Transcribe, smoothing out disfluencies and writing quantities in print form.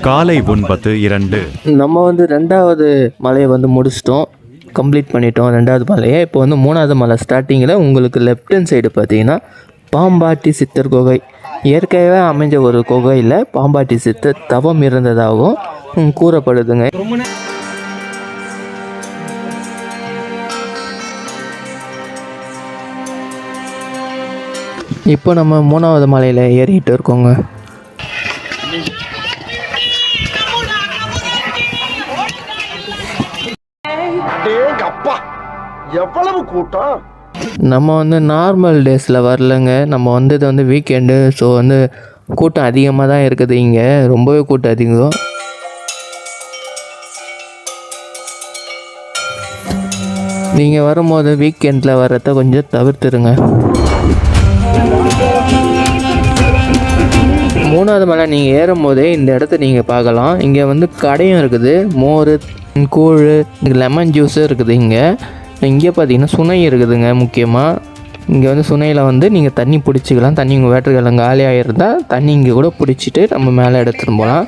காலை 9:02. நம்ம வந்து 2வது மலையை வந்து முடிச்சிட்டோம், கம்ப்ளீட் பண்ணிட்டோம் 2வது மலையை. இப்போ வந்து 3வது மலை ஸ்டார்டிங்கில் உங்களுக்கு லெஃப்ட் ஹேண்ட் சைடு பார்த்தீங்கன்னா பாம்பாட்டி சித்தர் குகை. இயற்கையாகவே அமைஞ்ச ஒரு குகையில் பாம்பாட்டி சித்தர் தவம் இருந்ததாகவும் கூறப்படுதுங்க. இப்போ நம்ம 3வது மலையில் ஏறிக்கிட்டு இருக்கோங்க. எவ்வளவு கூட்டம்! நம்ம வந்து நார்மல் டேஸில் வரலங்க, நம்ம வந்தது வந்து வீக்கெண்டு. ஸோ வந்து கூட்டம் அதிகமாக தான் இருக்குது, இங்கே ரொம்பவே கூட்டம் அதிகம். நீங்கள் வரும்போது வீக்கெண்டில் வர்றத கொஞ்சம் தவிர்த்துருங்க. 3வது மலை நீங்கள் ஏறும் போதே இந்த இடத்த நீங்கள் பார்க்கலாம். இங்கே வந்து கடையும் இருக்குது, மோர், கூழ், லெமன் ஜூஸும் இருக்குது. இங்கே பார்த்தீங்கன்னா சுனை இருக்குதுங்க. முக்கியமாக இங்கே வந்து சுனையில் வந்து நீங்கள் தண்ணி பிடிச்சிக்கலாம். தண்ணி உங்கள் வேட்டர்கலம் காலியாக இருந்தால் தண்ணி இங்கே கூட பிடிச்சிட்டு நம்ம மேலே எடுத்துகிட்டு போகலாம்.